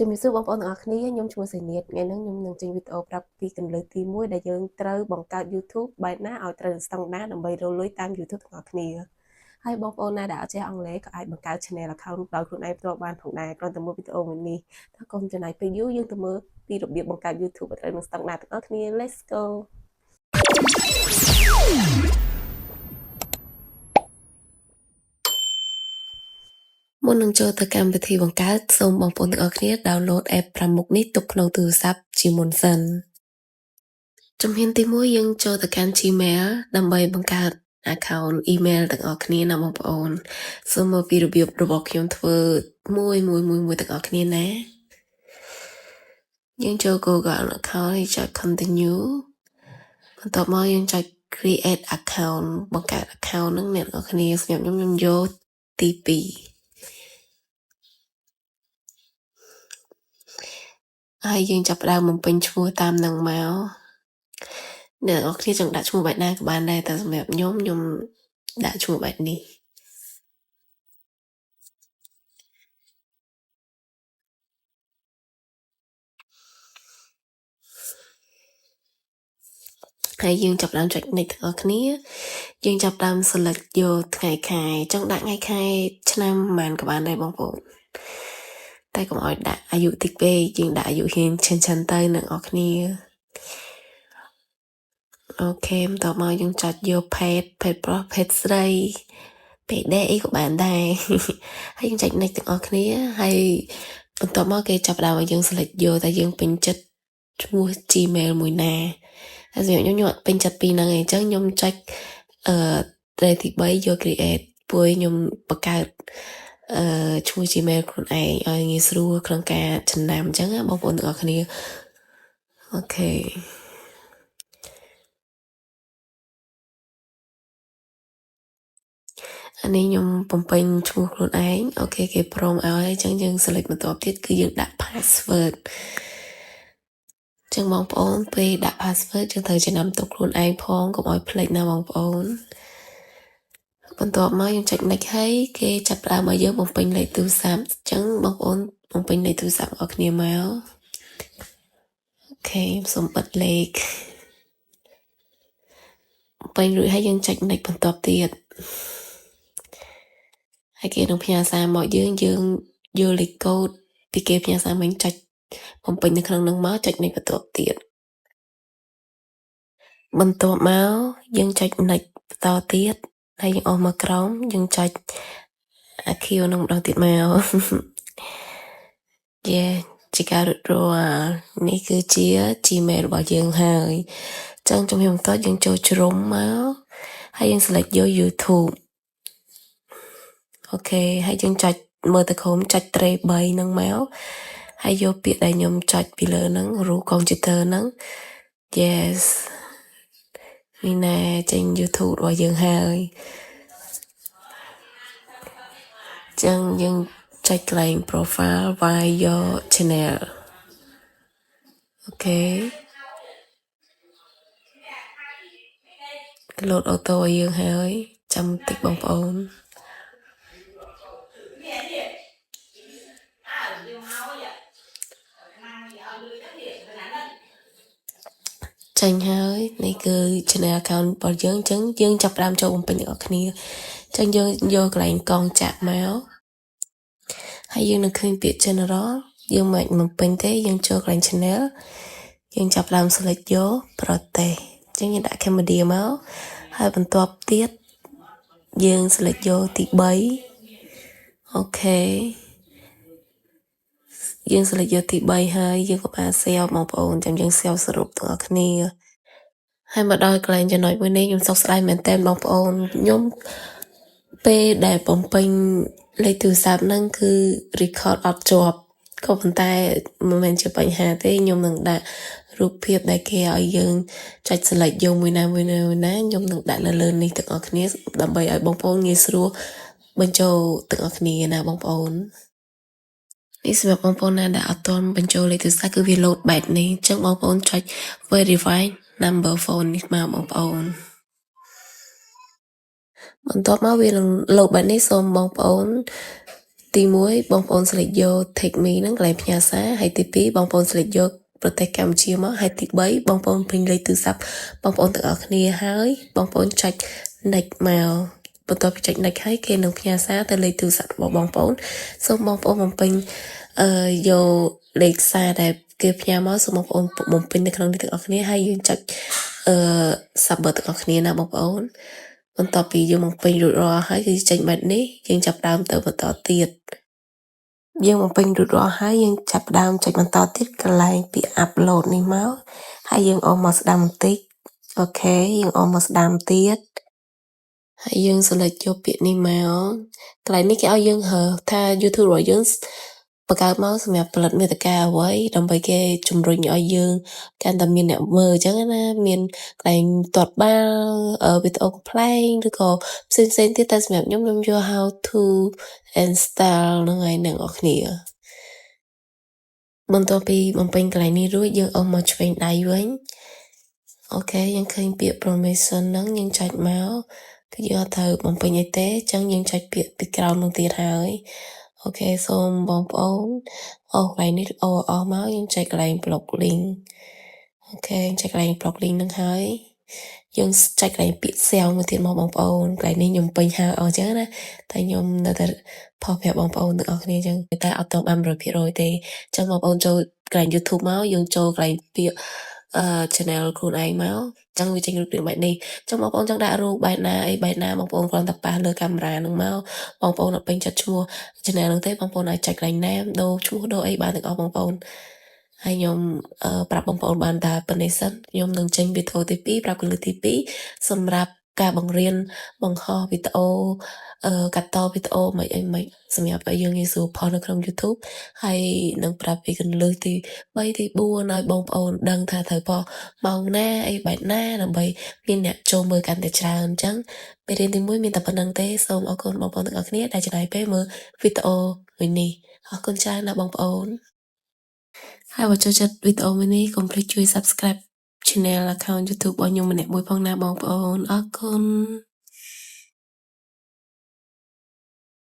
ជំរាបសួរបងប្អូនទាំងអស់គ្នាខ្ញុំឈ្មោះសេនីតថ្ងៃនេះខ្ញុំនឹងចេញវីដេអូប្រាប់ពីគន្លឹះទី1ដែលយើងត្រូវបង្កើត YouTube បែបណាឲ្យត្រូវស្តង់ដារដើម្បីរកលុយតាម YouTube ទាំងអស់គ្នាហើយបងប្អូនណាដែលអត់ចេះអង់គ្លេសក៏អាចបង្កើត Channel account ដោយខ្លួនឯងផ្ទាល់បានផងដែរគ្រាន់តែមើលវីដេអូមួយនេះถ้ากុំចំណាយពេលយូរយើងទៅមើលពីរបៀបបង្កើត YouTube ឲ្យត្រូវនឹងស្តង់ដារទាំងអស់គ្នា Let's go មុននឹងចូលទៅកម្មវិធីបង្កើតសូមបងប្អូនទាំងអស់គ្នា download app 5មុខនេះទុកក្នុងទូរស័ព្ទជាមុនសិនជំហានទី1យើងចូលទៅកាន់ Gmail ដើម្បីបង្កើត account email ទាំងអស់គ្នាណាបងប្អូនសូមមើលពីរបៀបរបស់ខ្ញុំធ្វើមួយទាំងអស់គ្នាណាយើងចូល Google account ហើយចុច continue បន្ទាប់មកយើងចុច create account បង្កើត account ហ្នឹងអ្នកទាំងអស់គ្នាសម្រាប់ខ្ញុំយកទី2ហើយយើងចាប់ផ្ដើមបំពេញឈ្មោះតាមនឹងមកអ្នកទាំងអស់គ្នាចង់ដាក់ឈ្មោះបែបណាក៏បានដែរតែសម្រាប់ខ្ញុំដាក់ឈ្មោះបែបនេះហើយយើងចាប់ផ្ដើមចុច next ទាំងអស់គ្នាយើងចាប់ផ្ដើម select យកថ្ងៃខែចង់ដាក់ថ្ងៃខែឆ្នាំប៉ុន្មានក៏បានដែរបងប្អូនតែកុំឲ្យដាក់អាយុតិចពេកយើងដាក់អាយុហ៊ានឈិនទៅអ្នកទាំងអស់គ្នាអូខេបន្តមកយើងចុចយកភេទប្រុសភេទស្រីភេទដែរអីក៏បានដែរហើយយើងចុច next ទាំងអស់គ្នាហើយបន្ទាប់មកគេចាប់ផ្ដើមឲ្យយើង select យកតែយើងពេញចិត្តឈ្មោះ Gmail មួយណាហើយសម្រាប់ខ្ញុំអត់ពេញចិត្តពីហ្នឹងឯងអញ្ចឹងខ្ញុំចុចត្រេទី3យក create ព្រោះខ្ញុំបង្កើតឈ្មោះ Gmail ខ្លួនឯងឲ្យងាយស្រួលក្នុងការចំណាំអញ្ចឹងបងប្អូនទាំងអស់គ្នាអូខេអានេះខ្ញុំបំពេញឈ្មោះខ្លួនឯងអូខេគេព្រមឲ្យអញ្ចឹងយើង select បន្ទាប់ទៀតគឺយើងដាក់ password ចឹងបងប្អូនពេលដាក់ password យើងត្រូវចំណាំទុកខ្លួនឯងផងកុំឲ្យភ្លេចណាបងប្អូនបន្ទាប់មកយើងចុច next ហើយគេចាប់ផ្ដើមឲ្យយើងបំពេញលេខទូរស័ព្ទអញ្ចឹងបងប្អូនបំពេញលេខទូរស័ព្ទរបស់គ្នាមកអូខេសូមបិទលេខបំពេញរួចហើយយើងចុច next បន្ទាប់ទៀតហើយគេនឹងផ្ញើសារមកយើងយកលេខកូដពីគេផ្ញើសារមកចុចបំពេញនៅក្នុងនោះមកចុច next បន្ទាប់ទៀតបន្ទាប់មកយើងចុច next បន្តទៀតហើយយើងអស់មកក្រោមយើងចុចអាខៀវនឹងម្ដងទៀតមកជាការរត់រាល់នេះគឺជា Gmail របស់យើងហើយអញ្ចឹងជំហានបន្ទាប់យើងចូលជ្រុំមកហើយយើង select យក YouTube អូខេហើយយើងចុចមើលទៅក្រោមចុចត្រេ3ហ្នឹងមកហើយយកពាក្យដែលខ្ញុំចុចពីលើហ្នឹងរូបកុំព្យូទ័រហ្នឹង yes នេះណែចេញ YouTube របស់យើងហើយចឹងយើងចុចកន្លែង profile by your channel អូខេload auto ឲ្យយើងហើយចាំតិចបងប្អូនចេញហើយនេះគឺ channel account របស់យើងអញ្ចឹងយើងចាប់ផ្ដើមចូលបំពេញទាំងអស់គ្នាអញ្ចឹងយើងយកកន្លែងកងចាក់មកហើយយើងនឹងឃើញពាក្យ general យើងមិនបំពេញទេយើងចូលកន្លែង channel យើងចាប់ផ្ដើម select យកប្រទេសអញ្ចឹងយើងដាក់ Cambodia មកហើយបន្ទាប់ទៀតយើង select យកទី3អូខេយើង select យកទី3ហើយយើងក៏បាន save បងប្អូនចាំយើង save សរុបទាំងអស់គ្នាហើយមកដល់កន្លែងចំណុចមួយនេះខ្ញុំសោកស្ដាយមែនតើបងប្អូនខ្ញុំពេលដែលបំពេញលេខទូរស័ព្ទហ្នឹងគឺ record អត់ជាប់ក៏ប៉ុន្តែមិនមែនជាបញ្ហាទេខ្ញុំនឹងដាក់រូបភាពដែលគេឲ្យយើងចុច select យកមួយណាខ្ញុំនឹងដាក់លើនេះទាំងអស់គ្នាដើម្បីឲ្យបងប្អូនងាយស្រួលបញ្ចូលទាំងអស់គ្នាណាបងប្អូននេះសម្រាប់បងប្អូនណាដែលអត់ទាន់បញ្ចូលលេខទូរស័ព្ទគឺវា load បែបនេះអញ្ចឹងបងប្អូនចុច verify number phone នេះមកបងប្អូនបន្ទាប់មកវានឹង load បែបនេះសូមបងប្អូន ទី1បងប្អូនស្លេកយក take me ហ្នឹងកន្លែងផ្ញើសារហើយទី2បងប្អូនស្លេកយកប្រទេសកម្ពុជាមកហើយទី3បងប្អូនពេញលេខទូរស័ព្ទបងប្អូនទាំងអស់គ្នាហើយបងប្អូនចុច next មកបន្ទាប់ពីចុច next ហើយគេនឹងផ្ញើសារទៅលេខទូរស័ព្ទរបស់បងប្អូនសូមបងប្អូនបំពេញយកលេខសារដែលគេផ្ញើមកសូមបងប្អូនបំពេញនៅក្នុងនេះទាំងអស់គ្នាហើយយើងចុចsubmit ទាំងអស់គ្នាណាបងប្អូនបន្ទាប់ពីយើងបំពេញរួចរាល់ហើយគឺចេញបែបនេះយើងចាប់ផ្ដើមទៅបន្តទៀតយើងបំពេញរួចរាល់ហើយយើងចាប់ផ្ដើមចុចបន្តទៀតកន្លែងពី upload នេះមកហើយយើងអមមកស្ដាំបន្តិចអូខេយើងអមមកស្ដាំទៀតហើយយើង select យកពាក្យនេះមកកន្លែងនេះគេឲ្យយើងរើថា YouTube របស់យើងបង្កើតមកសម្រាប់ផលិតមាតិកាអ្វីដើម្បីគេជំរុញឲ្យយើងកាន់តែមានអ្នកមើលអញ្ចឹងណាមានកន្លែងទាត់បាល់វីដេអូកំ pl ែងឬក៏ផ្សេងៗទៀតតែសម្រាប់ខ្ញុំយក how to and style ហ្នឹងហើយអ្នកនរគ្នាបន្ទាប់ពីបំពេញកន្លែងនេះរួចយើងអមមកឆ្វេងដៃវិញអូខេយើងឃើញពាក្យ permission ហ្នឹងយើងចុចមកគឺយើងអត់ត្រូវបំពេញអីទេអញ្ចឹងយើងចុចពាក្យពីក្រោមនោះទៀតហើយអូខេសូមបងប្អូនកន្លែងនេះអស់មកយើងចុចកន្លែង block link អូខេចុចកន្លែង block link ហ្នឹងហើយយើងចុចកន្លែងពាក្យ sell មួយទៀតមកបងប្អូនកន្លែងនេះខ្ញុំពេញហើយអស់អញ្ចឹងណាតែខ្ញុំនៅតែផុសប្រាប់បងប្អូនទាំងអស់គ្នាអញ្ចឹងតែអត់ទៅបាន 100%ទេអញ្ចឹងបងប្អូនចូលកន្លែង YouTube មកយើងចូលកន្លែងពាក្យchannel ខ្លួនឯងមកចឹងវាចេញរូបរាងបែបនេះចឹងបងប្អូនចង់ដាក់រូបបែបណាអីបែបណាបងប្អូនគ្រាន់តែប៉ះលើកាមេរ៉ាហ្នឹងមកបងប្អូនអត់ពេញចិត្តឈ្មោះ channel ហ្នឹងទេបងប្អូនអាចចុចកន្លែង name ដូរឈ្មោះដូរអីបានទាំងអស់បងប្អូនហើយខ្ញុំប្រាប់បងប្អូនបានតែប៉ុណ្្នេះសិនខ្ញុំនឹងចេញវីដេអូទី2ប្រាប់គន្លឹះទី2សម្រាប់ការបង្រៀនបង្ហោះវីដេអូកាត់តវីដេអូមិនអីមិនសម្រាប់ឲ្យយើងងាយស្រួលផុសនៅក្នុង YouTube ហើយនឹងប្រាប់ពីគន្លឹះទី3ទី4ឲ្យបងប្អូនដឹងថាត្រូវផុសម៉ោងណាអីបែបណាដើម្បីមានអ្នកចូលមើលកាន់តែច្រើនអញ្ចឹងពេលរៀនទី1មានតែប៉ុណ្្នឹងទេសូមអរគុណបងប្អូនទាំងអស់គ្នាដែលចំណាយពេលមើលវីដេអូមួយនេះអរគុណច្រើនណាស់បងប្អូនហើយបើចូលចិត្តវីដេអូមួយនេះកុំភ្លេចជួយ Subscribe Channel account YouTube របស់ខ្ញុំម្នាក់មួយផងណាបងប្អូនអរគុណ